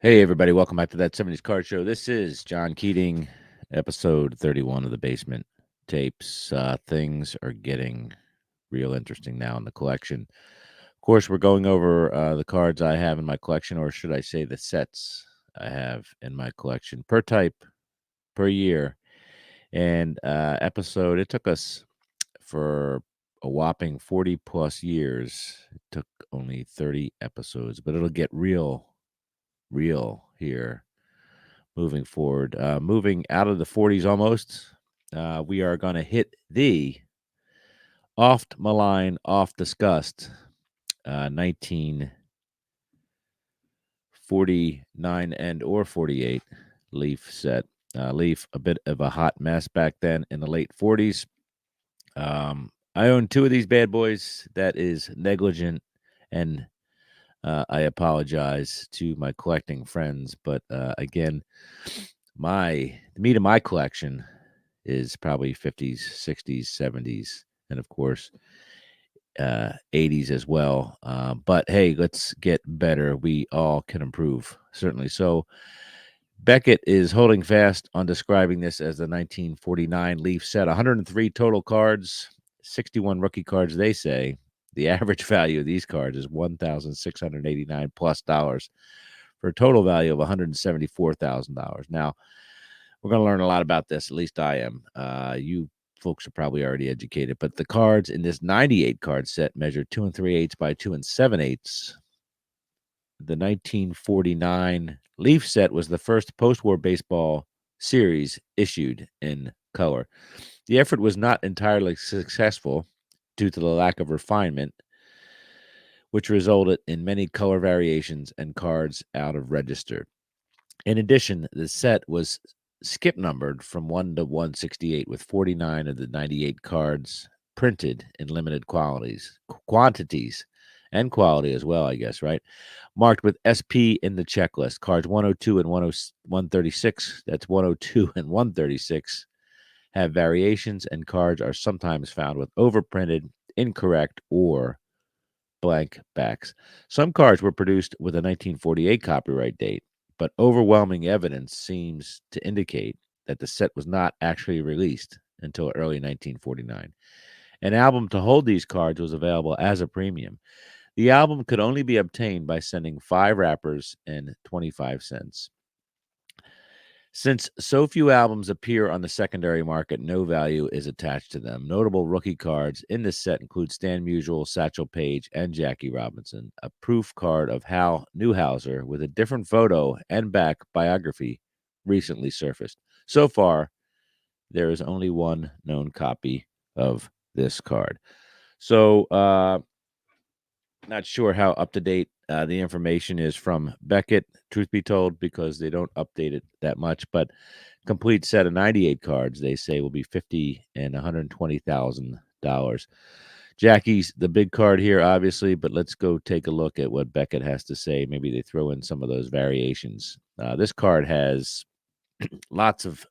Hey, everybody. Welcome back to that 70s Card Show. This is John Keating, episode 31 of the Basement Tapes. Things are getting real interesting now in the collection. Of course, we're going over the cards I have in my collection, or should I say the sets I have in my collection per type, per year. And it took us for a whopping 40 plus years. It took only 30 episodes, but it'll get real here moving forward. Moving out of the 40s almost, we are going to hit the oft maligned, oft discussed 1949 and or 48 Leaf set. Leaf, a bit of a hot mess back then in the late 40s. I own two of these bad boys. That is negligent, and I apologize to my collecting friends. But again, the meat of my collection is probably 50s, 60s, 70s, and of course, 80s as well. But hey, let's get better. We all can improve, certainly. So, Beckett is holding fast on describing this as the 1949 Leaf set. 103 total cards, 61 rookie cards, they say. The average value of these cards is $1,689 plus dollars for a total value of $174,000. Now, we're going to learn a lot about this. At least I am. You folks are probably already educated, but the cards in this 98 card set measure 2 3/8 by 2 7/8. The 1949 Leaf set was the first post-war baseball series issued in color. The effort was not entirely successful due to the lack of refinement, which resulted in many color variations and cards out of register. In addition, the set was skip numbered from 1 to 168, with 49 of the 98 cards printed in limited quantities, and quality as well, I guess, right? Marked with SP in the checklist. Cards 102 and 136, that's 102 and 136, have variations, and cards are sometimes found with overprinted, incorrect, or blank backs. Some cards were produced with a 1948 copyright date, but overwhelming evidence seems to indicate that the set was not actually released until early 1949. An album to hold these cards was available as a premium. The album could only be obtained by sending 5 wrappers and 25 cents. Since so few albums appear on the secondary market, no value is attached to them. Notable rookie cards in this set include Stan Musial, Satchel Paige, and Jackie Robinson. A proof card of Hal Newhouser with a different photo and back biography recently surfaced. So far, there is only one known copy of this card. So, not sure how up to date the information is from Beckett, truth be told, because they don't update it that much. But complete set of 98 cards, they say, will be $50,000 and $120,000. Jackie's the big card here, obviously, but let's go take a look at what Beckett has to say. Maybe they throw in some of those variations. This card has lots of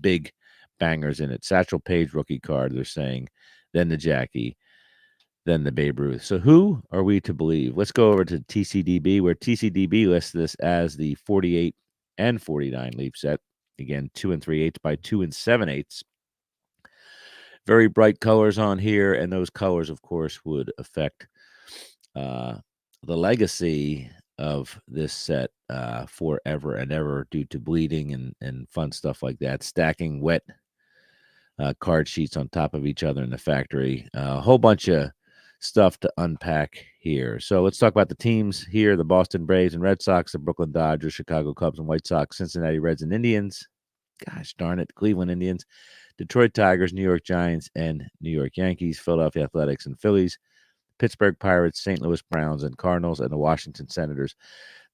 big bangers in it. Satchel Paige rookie card, they're saying, then the Jackie, then the Babe Ruth. So who are we to believe? Let's go over to TCDB, where TCDB lists this as the 48 and 49 Leaf set. Again, 2 3/8 by 2 7/8. Very bright colors on here, and those colors, of course, would affect uh, the legacy of this set forever and ever due to bleeding and fun stuff like that. Stacking wet card sheets on top of each other in the factory. A whole bunch of stuff to unpack here. So let's talk about the teams here: the Boston Braves and Red Sox, the Brooklyn Dodgers, Chicago Cubs and White Sox, Cincinnati Reds and Indians. Gosh darn it, Cleveland Indians, Detroit Tigers, New York Giants, and New York Yankees, Philadelphia Athletics and Phillies, Pittsburgh Pirates, St. Louis Browns and Cardinals, and the Washington Senators.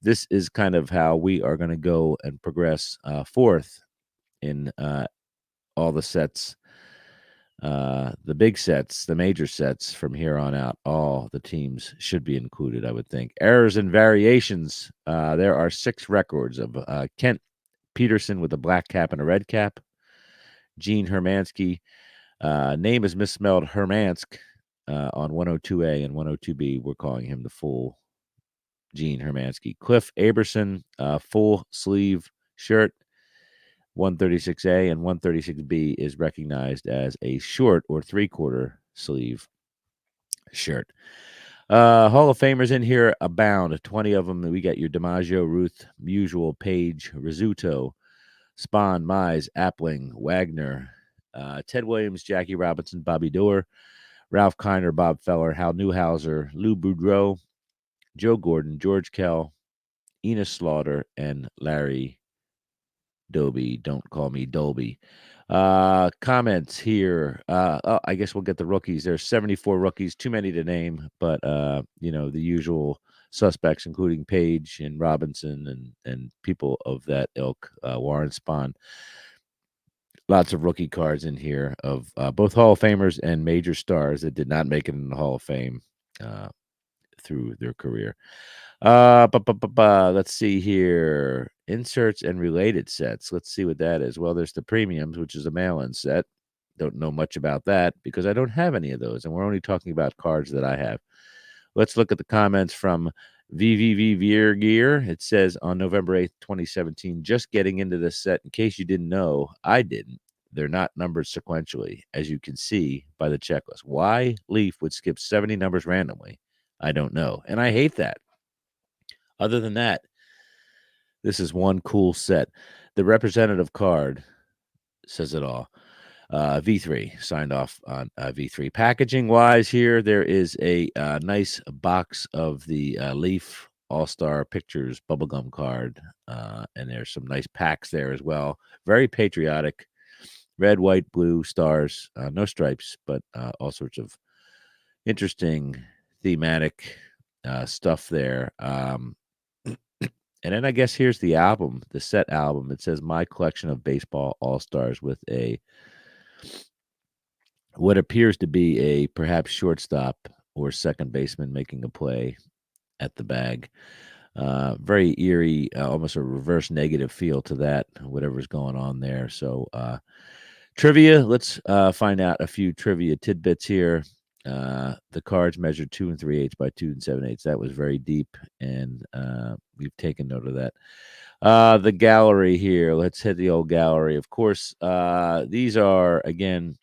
This is kind of how we are going to go and progress forth in all the sets, the big sets, the major sets from here on out. All the teams should be included, I would think. Errors and variations. There are 6 records of Kent Peterson with a black cap and a red cap. Gene Hermansky. Name is misspelled Hermansk on 102A and 102B. We're calling him the full Gene Hermansky. Cliff Aberson, full sleeve shirt, 136A, and 136B is recognized as a short or 3/4 sleeve shirt. Hall of Famers in here abound. 20 of them. We got your DiMaggio, Ruth, Musial, Page, Rizzuto, Spahn, Mize, Appling, Wagner, Ted Williams, Jackie Robinson, Bobby Doerr, Ralph Kiner, Bob Feller, Hal Newhouser, Lou Boudreau, Joe Gordon, George Kell, Enos Slaughter, and Larry Doby. Don't call me Dolby. Comments here. I guess we'll get the rookies. There's 74 rookies, too many to name, but the usual suspects, including Page and Robinson and people of that ilk. Warren Spahn. Lots of rookie cards in here of both Hall of Famers and major stars that did not make it in the Hall of Fame through their career. Let's see here. Inserts and related sets. Let's see what that is. Well, there's the premiums, which is a mail-in set. Don't know much about that because I don't have any of those, and we're only talking about cards that I have. Let's look at the comments from VVV Veer Gear. It says on November 8th, 2017, just getting into this set. In case you didn't know, I didn't. They're not numbered sequentially, as you can see by the checklist. Why Leaf would skip 70 numbers randomly, I don't know. And I hate that. Other than that, this is one cool set. The representative card says it all. V3 signed off on V3. Packaging wise, here there is a nice box of the Leaf All-Star Pictures bubblegum card, and there's some nice packs there as well. Very patriotic. Red, white, blue stars, no stripes, but all sorts of interesting thematic stuff there. And then I guess here's the album, the set album. It says My Collection of Baseball All-Stars with what appears to be a perhaps shortstop or second baseman making a play at the bag. Very eerie, almost a reverse negative feel to that, whatever's going on there. So trivia, let's find out a few trivia tidbits here. The cards measured 2 3/8 by 2 7/8. That was very deep, and we've taken note of that. The gallery here. Let's hit the old gallery. Of course, these are again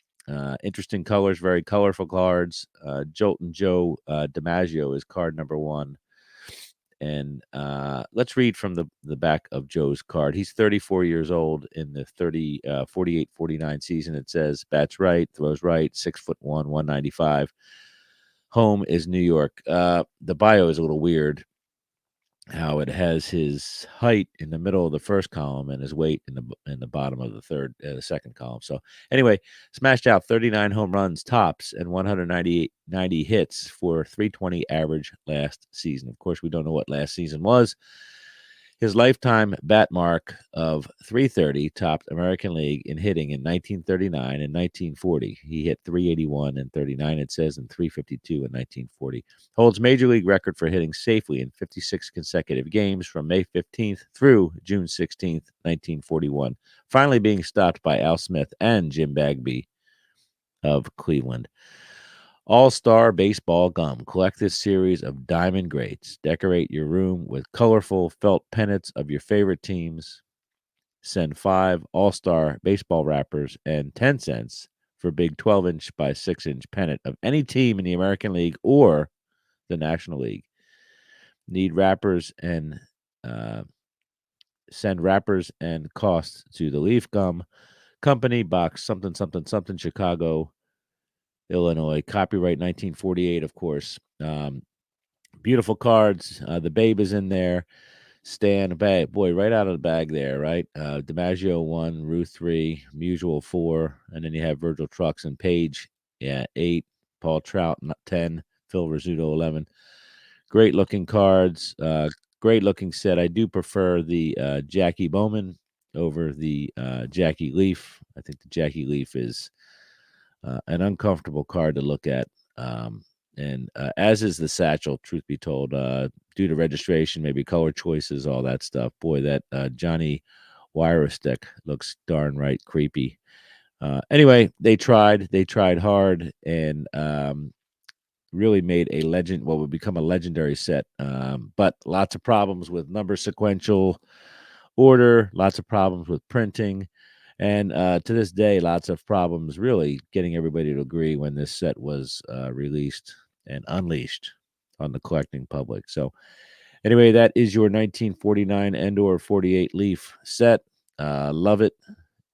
interesting colors, very colorful cards. Jolton Joe DiMaggio is card number 1. And let's read from the back of Joe's card. He's 34 years old in the 48-49 season. It says bats right, throws right, 6'1", 195. Home is New York. The bio is a little weird. How it has his height in the middle of the first column and his weight in the bottom of the second column. So anyway, smashed out 39 home runs tops and 190 hits for 320 average last season. Of course, we don't know what last season was. His lifetime bat mark of 330 topped American League in hitting in 1939 and 1940. He hit 381 in 39, it says, and 352 in 1940. Holds Major League record for hitting safely in 56 consecutive games from May 15th through June 16th, 1941, finally being stopped by Al Smith and Jim Bagby of Cleveland. All-Star Baseball Gum. Collect this series of diamond greats. Decorate your room with colorful felt pennants of your favorite teams. Send 5 All-Star Baseball wrappers and 10 cents for big 12-inch by 6-inch pennant of any team in the American League or the National League. Need wrappers and send wrappers and costs to the Leaf Gum Company, box something, something, something, Chicago, Illinois. Copyright 1948, of course. Beautiful cards. The Babe is in there. Stan, bag, boy, right out of the bag there, right? DiMaggio 1, Ruth 3, Musial 4, and then you have Virgil Trucks and Page, 8, Paul Trout 10, Phil Rizzuto 11. Great looking cards. Great looking set. I do prefer the Jackie Bowman over the Jackie Leaf. I think the Jackie Leaf is an uncomfortable card to look at. And as is the Satchel, truth be told, due to registration, maybe color choices, all that stuff. Boy, that Johnny Wire stick looks darn right creepy. Anyway, they tried hard, and really made a legend, what would become a legendary set. But lots of problems with number sequential order, lots of problems with printing, and to this day, lots of problems really getting everybody to agree when this set was released and unleashed on the collecting public. So, anyway, that is your 1949 and/or 48 Leaf set. Love it.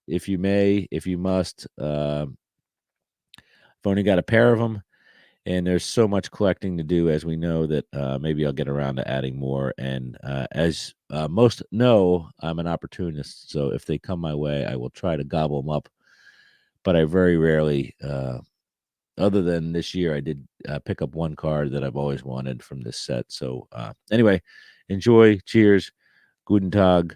If you may, if you must. I've only got a pair of them, and there's so much collecting to do, as we know, that maybe I'll get around to adding more. And as most know, I'm an opportunist, so if they come my way, I will try to gobble them up. But I very rarely, other than this year, I did pick up one card that I've always wanted from this set. So anyway, enjoy. Cheers. Guten Tag.